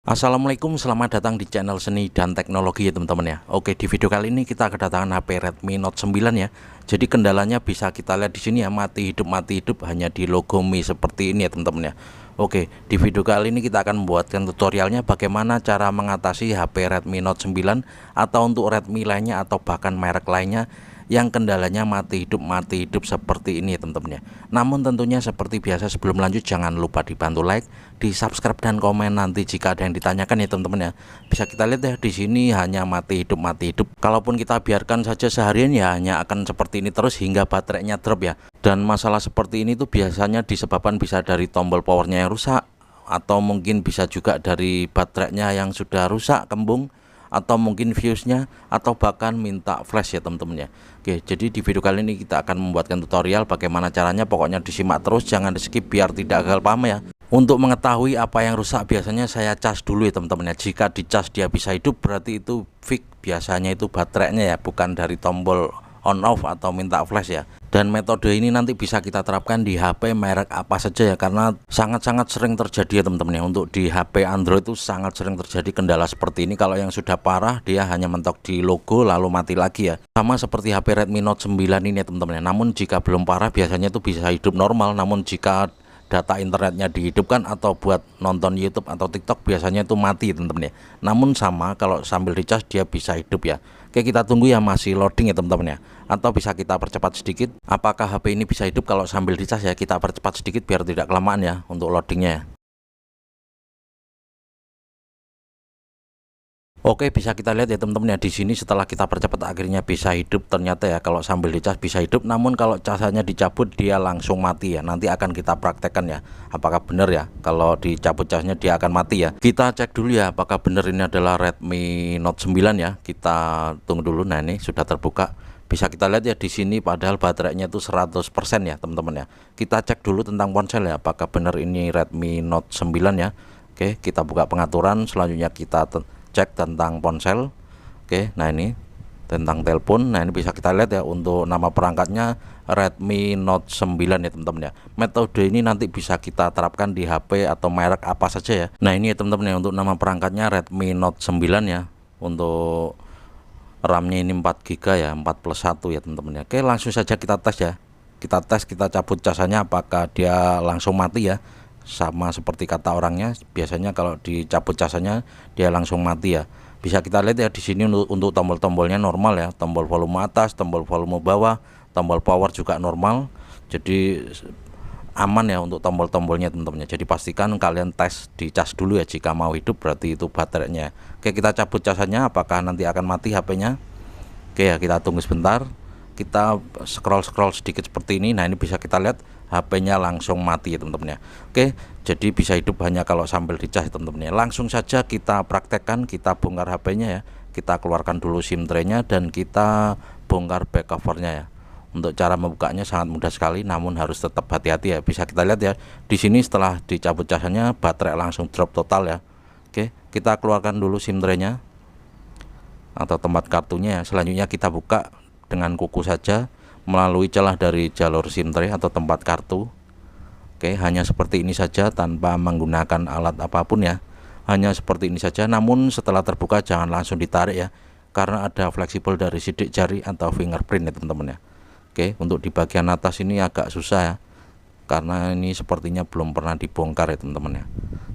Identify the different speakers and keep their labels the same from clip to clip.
Speaker 1: Assalamualaikum, selamat datang di channel Seni dan Teknologi ya teman-teman ya. Oke, di video kali ini kita kedatangan HP Redmi Note 9 ya. Jadi kendalanya bisa kita lihat di sini ya, mati hidup hanya di logo Mi seperti ini ya teman-teman ya. Oke, di video kali ini kita akan membuatkan tutorialnya bagaimana cara mengatasi HP Redmi Note 9 atau untuk Redmi lainnya atau bahkan merek lainnya yang kendalanya mati hidup seperti ini ya teman-teman ya. Namun tentunya seperti biasa sebelum lanjut jangan lupa dibantu like, di subscribe dan komen nanti jika ada yang ditanyakan ya teman-teman ya. Bisa kita lihat ya di sini hanya mati hidup. Kalaupun kita biarkan saja seharian ya hanya akan seperti ini terus hingga baterainya drop ya. Dan masalah seperti ini tuh biasanya disebabkan bisa dari tombol powernya yang rusak, atau mungkin bisa juga dari baterainya yang sudah rusak kembung, atau mungkin fuse-nya, atau bahkan minta flash ya teman-teman ya. Oke, jadi di video kali ini kita akan membuatkan tutorial bagaimana caranya, pokoknya disimak terus jangan di skip biar tidak gagal paham ya. Untuk mengetahui apa yang rusak biasanya saya cas dulu ya teman-teman ya. Jika dicas dia bisa hidup berarti itu fix, biasanya itu baterainya ya, bukan dari tombol on off atau minta flash ya. Dan metode ini nanti bisa kita terapkan di HP merek apa saja ya, karena sangat-sangat sering terjadi ya teman-teman ya. Untuk di HP Android itu sangat sering terjadi kendala seperti ini. Kalau yang sudah parah dia hanya mentok di logo lalu mati lagi ya. Sama seperti HP Redmi Note 9 ini ya teman-teman ya. Namun jika belum parah biasanya itu bisa hidup normal, namun jika data internetnya dihidupkan atau buat nonton YouTube atau TikTok biasanya itu mati teman-teman ya. Namun sama kalau sambil dicas dia bisa hidup ya. Oke, kita tunggu ya, masih loading ya teman-teman ya. Atau bisa kita percepat sedikit. Apakah HP ini bisa hidup kalau sambil dicas ya? Kita percepat sedikit biar tidak kelamaan ya untuk loadingnya ya. Oke, bisa kita lihat ya teman-teman ya, di sini setelah kita percepat akhirnya bisa hidup ternyata ya. Kalau sambil dicas bisa hidup, namun kalau casannya dicabut dia langsung mati ya. Nanti akan kita praktekkan ya apakah benar ya kalau dicabut casnya dia akan mati ya. Kita cek dulu ya apakah benar ini adalah Redmi Note 9 ya. Kita tunggu dulu. Nah, ini sudah terbuka. Bisa kita lihat ya di sini padahal baterainya itu 100% ya teman-teman ya. Kita cek dulu tentang ponsel ya apakah benar ini Redmi Note 9 ya. Oke, kita buka pengaturan, selanjutnya kita cek tentang ponsel. Oke, nah ini tentang telepon. Nah, ini bisa kita lihat ya untuk nama perangkatnya Redmi Note 9 ya teman-teman ya. Metode ini nanti bisa kita terapkan di HP atau merek apa saja ya. Nah, ini ya teman-teman ya untuk nama perangkatnya Redmi Note 9 ya. Untuk RAM-nya ini 4 GB ya, 4+1 ya teman-teman ya. Oke, langsung saja kita tes ya. Kita tes, kita cabut casannya apakah dia langsung mati ya. Sama seperti kata orangnya, biasanya kalau dicabut casannya dia langsung mati ya. Bisa kita lihat ya di sini untuk tombol-tombolnya normal ya, tombol volume atas, tombol volume bawah, tombol power juga normal. Jadi aman ya untuk tombol-tombolnya teman-teman ya. Jadi pastikan kalian tes dicas dulu ya, jika mau hidup berarti itu baterainya. Oke, kita cabut casannya apakah nanti akan mati HP-nya. Oke ya, kita tunggu sebentar. Kita scroll sedikit seperti ini. Nah, ini bisa kita lihat HP-nya langsung mati ya teman-teman ya. Oke, jadi bisa hidup hanya kalau sambil dicas ya teman-teman ya. Langsung saja kita praktekkan, kita bongkar HP-nya ya. Kita keluarkan dulu SIM tray-nya dan kita bongkar back covernya ya. Untuk cara membukanya sangat mudah sekali, namun harus tetap hati-hati ya. Bisa kita lihat ya di sini setelah dicabut casannya baterai langsung drop total ya. Oke, kita keluarkan dulu SIM tray-nya atau tempat kartunya ya. Selanjutnya kita buka dengan kuku saja melalui celah dari jalur SIM tray atau tempat kartu. Oke, hanya seperti ini saja tanpa menggunakan alat apapun ya. Hanya seperti ini saja, namun setelah terbuka jangan langsung ditarik ya, karena ada fleksibel dari sidik jari atau fingerprint ya teman-teman ya. Oke, untuk di bagian atas ini agak susah ya, karena ini sepertinya belum pernah dibongkar ya teman-teman ya.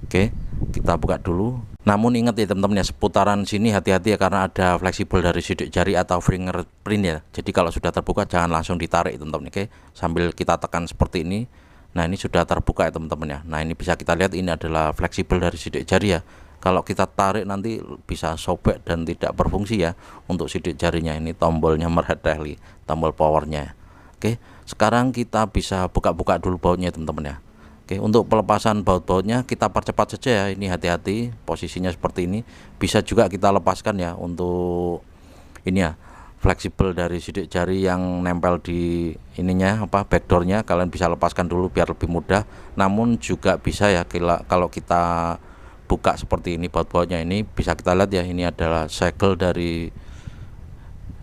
Speaker 1: Oke, kita buka dulu. Namun ingat ya teman-teman ya, seputaran sini hati-hati ya, karena ada fleksibel dari sidik jari atau fingerprint ya. Jadi kalau sudah terbuka jangan langsung ditarik teman-teman. Oke, sambil kita tekan seperti ini. Nah, ini sudah terbuka ya teman-teman ya. Nah, ini bisa kita lihat ini adalah fleksibel dari sidik jari ya. Kalau kita tarik nanti bisa sobek dan tidak berfungsi ya. Untuk sidik jarinya ini tombolnya meredeli, tombol powernya. Oke, sekarang kita bisa buka-buka dulu bautnya teman-teman ya. Oke, untuk pelepasan baut-bautnya kita percepat saja ya. Ini hati-hati posisinya seperti ini. Bisa juga kita lepaskan ya untuk ini ya, fleksibel dari sidik jari yang nempel di ininya apa backdoornya, kalian bisa lepaskan dulu biar lebih mudah. Namun juga bisa ya kalau kita buka seperti ini baut-bautnya, ini bisa kita lihat ya, ini adalah segel dari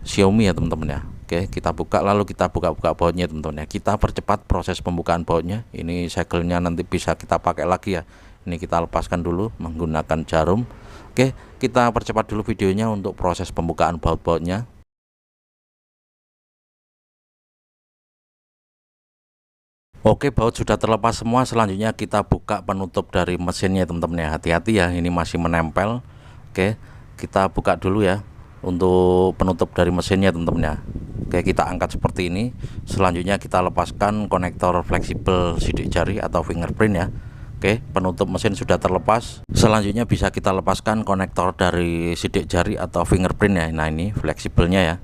Speaker 1: Xiaomi ya teman-teman ya. Oke, kita buka lalu kita buka-buka bautnya teman-teman ya. Kita percepat proses pembukaan bautnya. Ini segelnya nanti bisa kita pakai lagi ya. Ini kita lepaskan dulu menggunakan jarum. Oke, kita percepat dulu videonya untuk proses pembukaan baut-bautnya. Oke, baut sudah terlepas semua. Selanjutnya kita buka penutup dari mesinnya teman-teman ya. Hati-hati ya, ini masih menempel. Oke, kita buka dulu ya untuk penutup dari mesinnya teman-teman ya. Oke, kita angkat seperti ini. Selanjutnya kita lepaskan konektor fleksibel sidik jari atau fingerprint ya. Oke, penutup mesin sudah terlepas. Selanjutnya bisa kita lepaskan konektor dari sidik jari atau fingerprint ya. Nah, ini fleksibelnya ya.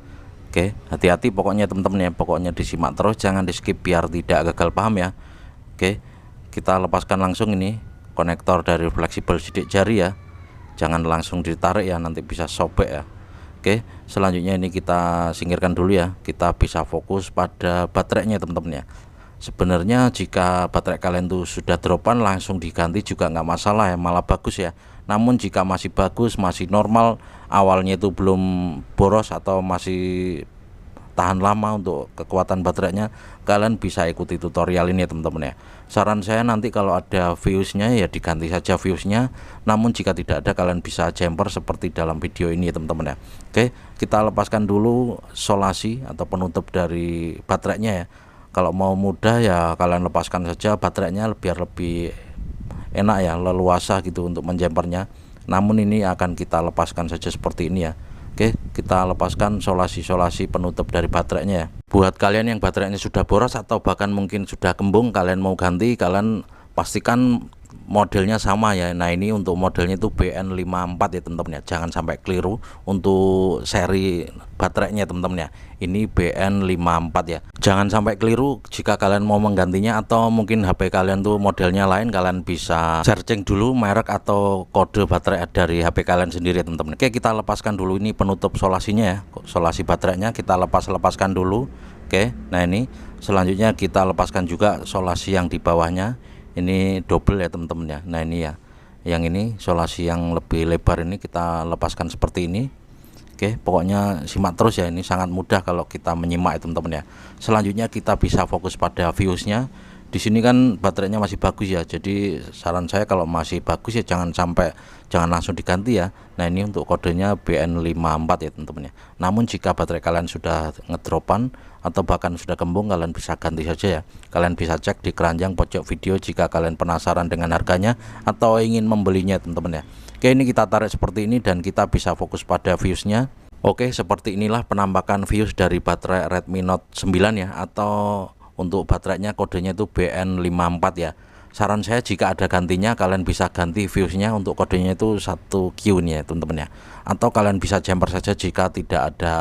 Speaker 1: Oke, hati-hati pokoknya teman-teman ya, pokoknya disimak terus, jangan di skip biar tidak gagal paham ya. Oke, kita lepaskan langsung ini konektor dari fleksibel sidik jari ya, jangan langsung ditarik ya, nanti bisa sobek ya. Oke, selanjutnya ini kita singkirkan dulu ya, kita bisa fokus pada baterainya teman-teman ya. Sebenarnya jika baterai kalian tuh sudah dropan langsung diganti juga nggak masalah ya, malah bagus ya. Namun jika masih bagus, masih normal, awalnya itu belum boros atau masih tahan lama untuk kekuatan baterainya, kalian bisa ikuti tutorial ini ya teman-teman ya. Saran saya nanti kalau ada fuse-nya ya diganti saja fuse-nya, namun jika tidak ada kalian bisa jumper seperti dalam video ini ya teman-teman ya. Oke, kita lepaskan dulu solasi atau penutup dari baterainya ya. Kalau mau mudah ya kalian lepaskan saja baterainya biar lebih enak ya, leluasa gitu untuk menjempernya. Namun ini akan kita lepaskan saja seperti ini ya. Oke, kita lepaskan solasi-solasi penutup dari baterainya ya. Buat kalian yang baterainya sudah boros atau bahkan mungkin sudah kembung, kalian mau ganti, kalian pastikan modelnya sama ya. Nah, ini untuk modelnya itu BN54 ya teman-teman ya, jangan sampai keliru untuk seri baterainya teman-teman ya. Ini BN54 ya, jangan sampai keliru. Jika kalian mau menggantinya atau mungkin HP kalian tuh modelnya lain, kalian bisa searching dulu merek atau kode baterai dari HP kalian sendiri ya teman-teman. Oke, kita lepaskan dulu ini penutup solasinya ya, solasi baterainya kita lepaskan dulu. Oke, nah ini selanjutnya kita lepaskan juga solasi yang di bawahnya. Ini double ya teman-teman ya. Nah ini ya, yang ini solasi yang lebih lebar ini kita lepaskan seperti ini. Oke, pokoknya simak terus ya, ini sangat mudah kalau kita menyimak ya teman-teman ya. Selanjutnya kita bisa fokus pada fuse-nya. Di sini kan baterainya masih bagus ya, jadi saran saya kalau masih bagus ya jangan langsung diganti ya. Nah ini untuk kodenya BN54 ya teman-teman ya. Namun jika baterai kalian sudah ngedropan atau bahkan sudah kembung, kalian bisa ganti saja ya. Kalian bisa cek di keranjang pojok video jika kalian penasaran dengan harganya atau ingin membelinya teman-teman ya. Oke, ini kita tarik seperti ini dan kita bisa fokus pada fuse-nya. Oke, seperti inilah penampakan fuse dari baterai Redmi Note 9 ya, atau untuk baterainya kodenya itu BN54 ya. Saran saya jika ada gantinya kalian bisa ganti fuse-nya, untuk kodenya itu 1Q nih ya teman-teman ya. Atau kalian bisa jumper saja jika tidak ada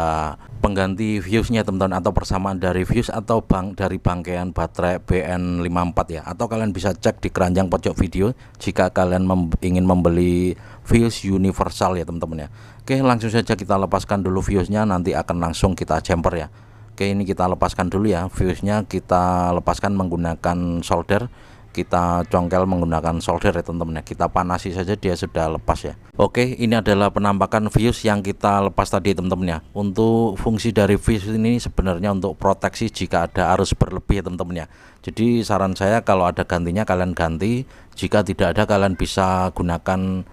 Speaker 1: pengganti fuse-nya teman-teman, atau persamaan dari fuse atau dari bangkaian baterai BN54 ya. Atau kalian bisa cek di keranjang pojok video jika kalian ingin membeli fuse universal ya teman-teman ya. Oke, langsung saja kita lepaskan dulu fuse-nya, nanti akan langsung kita jumper ya. Oke, ini kita lepaskan dulu ya, fuse-nya kita lepaskan menggunakan solder, kita congkel menggunakan solder ya teman-teman ya. Kita panasi saja dia sudah lepas ya. Oke, ini adalah penampakan fuse yang kita lepas tadi teman-teman ya. Untuk fungsi dari fuse ini sebenarnya untuk proteksi jika ada arus berlebih ya teman-teman ya. Jadi saran saya kalau ada gantinya kalian ganti, jika tidak ada kalian bisa gunakan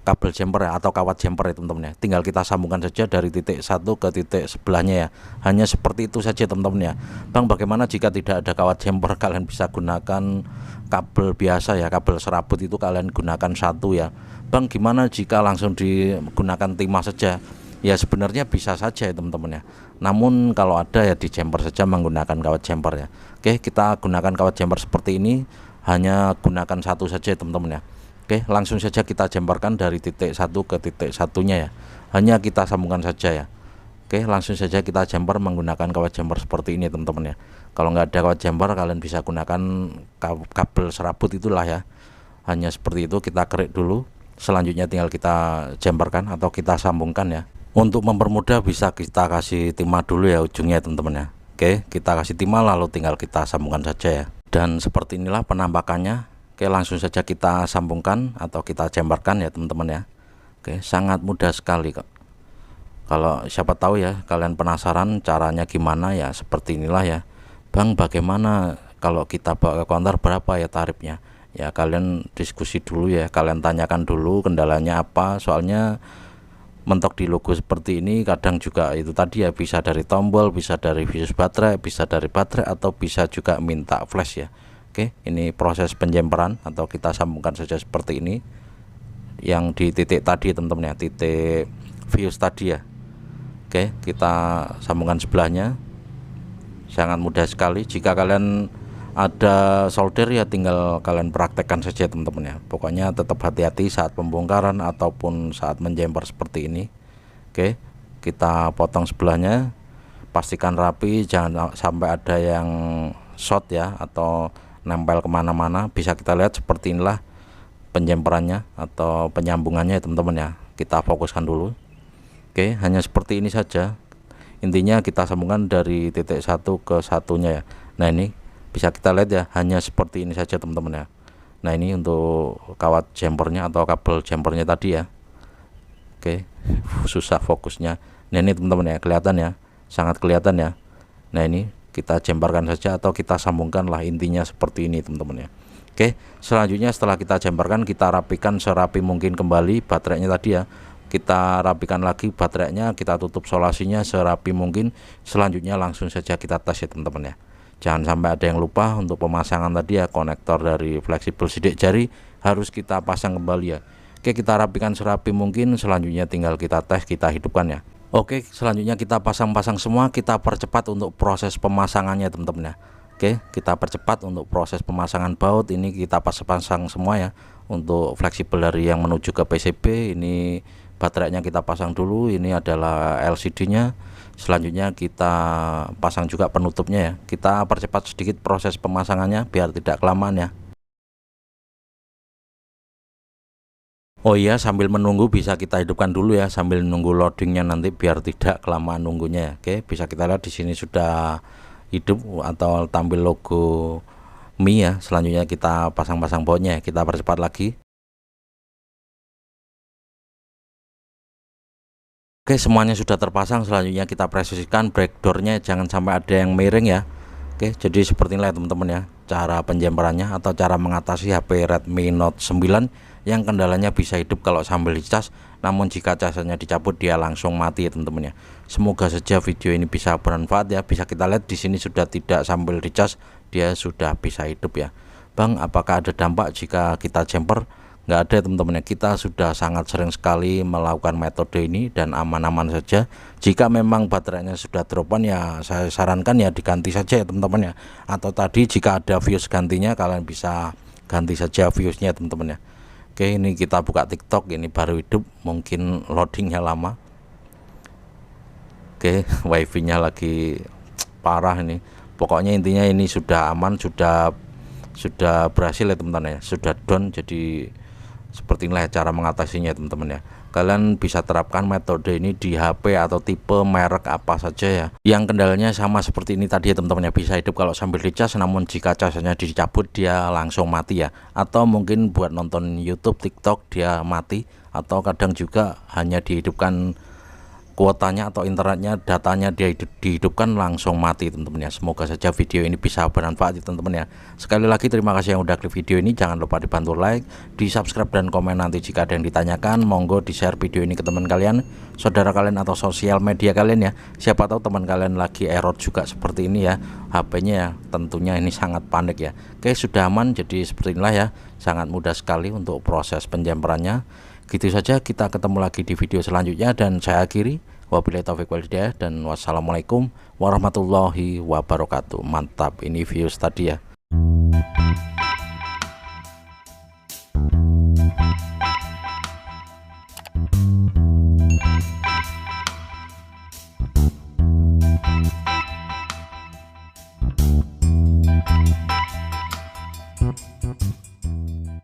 Speaker 1: kabel jumper ya, atau kawat jumper ya teman-teman ya. Tinggal kita sambungkan saja dari titik satu ke titik sebelahnya ya. Hanya seperti itu saja teman-teman ya. Bang, bagaimana jika tidak ada kawat jumper? Kalian bisa gunakan kabel biasa ya, kabel serabut itu kalian gunakan satu ya. Bang, gimana jika langsung digunakan timah saja? Ya sebenarnya bisa saja ya teman-teman ya. Namun kalau ada ya di jumper saja menggunakan kawat jumper ya. Oke, kita gunakan kawat jumper seperti ini, hanya gunakan satu saja teman-teman ya. Oke, langsung saja kita jemparkan dari titik satu ke titik satunya ya. Hanya kita sambungkan saja ya. Oke, langsung saja kita jumper menggunakan kawat jumper seperti ini teman-teman ya. Kalau nggak ada kawat jumper kalian bisa gunakan kabel serabut itulah ya. Hanya seperti itu, kita kerik dulu. Selanjutnya tinggal kita jemparkan atau kita sambungkan ya. Untuk mempermudah bisa kita kasih timah dulu ya ujungnya teman-teman ya. Oke, kita kasih timah lalu tinggal kita sambungkan saja ya. Dan seperti inilah penampakannya. Oke, langsung saja kita sambungkan atau kita jemparkan ya teman-teman ya. Oke, sangat mudah sekali kok. Kalau siapa tahu ya kalian penasaran caranya gimana ya, seperti inilah ya. Bang, bagaimana kalau kita bawa ke konter berapa ya tarifnya? ya kalian diskusi dulu ya, kalian tanyakan dulu kendalanya apa. Soalnya mentok di logo seperti ini kadang juga itu tadi ya, bisa dari tombol, bisa dari fuse baterai, bisa dari baterai, atau bisa juga minta flash ya. Oke, ini proses penjemperan atau kita sambungkan saja seperti ini yang di titik tadi teman-teman ya, titik fuse tadi ya. Oke, kita sambungkan sebelahnya. Sangat mudah sekali. Jika kalian ada solder ya tinggal kalian praktekkan saja teman-teman ya. Pokoknya tetap hati-hati saat pembongkaran ataupun saat menjemper seperti ini. Oke, kita potong sebelahnya, pastikan rapi, jangan sampai ada yang short ya atau nempel kemana-mana. Bisa kita lihat seperti inilah penjemperannya atau penyambungannya ya teman-teman ya. Kita fokuskan dulu. Oke, hanya seperti ini saja. Intinya kita sambungkan dari titik satu ke satunya ya. Nah ini bisa kita lihat ya, hanya seperti ini saja teman-teman ya. Nah ini untuk kawat jumpernya atau kabel jumpernya tadi ya. Oke, susah fokusnya. Nah ini teman-teman ya, kelihatan ya, sangat kelihatan ya. Nah ini kita jemparkan saja atau kita sambungkan lah, intinya seperti ini teman-teman ya. Oke, selanjutnya setelah kita jemparkan, kita rapikan serapi mungkin kembali baterainya tadi ya. Kita rapikan lagi baterainya, kita tutup solasinya serapi mungkin. Selanjutnya langsung saja kita tes ya teman-teman ya. Jangan sampai ada yang lupa untuk pemasangan tadi ya, konektor dari fleksibel sidik jari harus kita pasang kembali ya. Oke, kita rapikan serapi mungkin. Selanjutnya tinggal kita tes, kita hidupkan ya. Oke, selanjutnya kita pasang-pasang semua, kita percepat untuk proses pemasangannya teman-teman ya. Oke, kita percepat untuk proses pemasangan baut. Ini kita pasang semua ya. Untuk fleksibel dari yang menuju ke PCB, ini baterainya kita pasang dulu. Ini adalah LCD nya. Selanjutnya kita pasang juga penutupnya ya. Kita percepat sedikit proses pemasangannya biar tidak kelamaan ya. Oh iya, sambil menunggu bisa kita hidupkan dulu ya, sambil nunggu loadingnya nanti biar tidak kelamaan nunggunya ya. Oke, bisa kita lihat di sini sudah hidup atau tampil logo Mi ya. Selanjutnya kita pasang-pasang bautnya, kita percepat lagi. Oke, semuanya sudah terpasang. Selanjutnya kita presisikan breakdoornya, jangan sampai ada yang miring ya. Oke, jadi seperti inilah teman-teman ya cara penjemperannya atau cara mengatasi HP Redmi Note 9 yang kendalanya bisa hidup kalau sambil dicas, namun jika casanya dicabut dia langsung mati ya teman-teman ya. Semoga saja video ini bisa bermanfaat ya. Bisa kita lihat di sini sudah tidak sambil dicas, dia sudah bisa hidup ya. Bang, apakah ada dampak jika kita jumper? Nggak ada teman-teman ya, kita sudah sangat sering sekali melakukan metode ini dan aman-aman saja. Jika memang baterainya sudah dropan ya saya sarankan ya diganti saja ya teman-teman ya. Atau tadi jika ada fuse gantinya kalian bisa ganti saja fuse nya teman-teman ya. Oke, ini kita buka TikTok, ini baru hidup, mungkin loadingnya lama. Oke, wifi nya lagi parah ini. Pokoknya intinya ini sudah aman, sudah berhasil ya teman-teman ya, sudah down. Jadi seperti inilah cara mengatasinya teman-teman ya. Kalian bisa terapkan metode ini di HP atau tipe merek apa saja ya, yang kendalanya sama seperti ini tadi ya teman-teman ya. Bisa hidup kalau sambil dicas, namun jika casanya dicabut dia langsung mati ya. Atau mungkin buat nonton YouTube, TikTok dia mati. Atau kadang juga hanya dihidupkan kuotanya atau internetnya, datanya dia dihidupkan langsung mati teman-teman ya. Semoga saja video ini bisa bermanfaat ya teman-teman ya. Sekali lagi terima kasih yang udah klik video ini, jangan lupa dibantu like, di subscribe dan komen. Nanti jika ada yang ditanyakan monggo di share video ini ke teman kalian, saudara kalian atau sosial media kalian ya. Siapa tahu teman kalian lagi error juga seperti ini ya HP-nya ya, tentunya ini sangat panik ya. Oke, sudah aman, jadi seperti inilah ya, sangat mudah sekali untuk proses penjemperannya. Gitu saja, kita ketemu lagi di video selanjutnya dan saya akhiri. Wabillahi taufiq wal hidayah dan wassalamualaikum warahmatullahi wabarakatuh. Mantap, ini views tadi ya.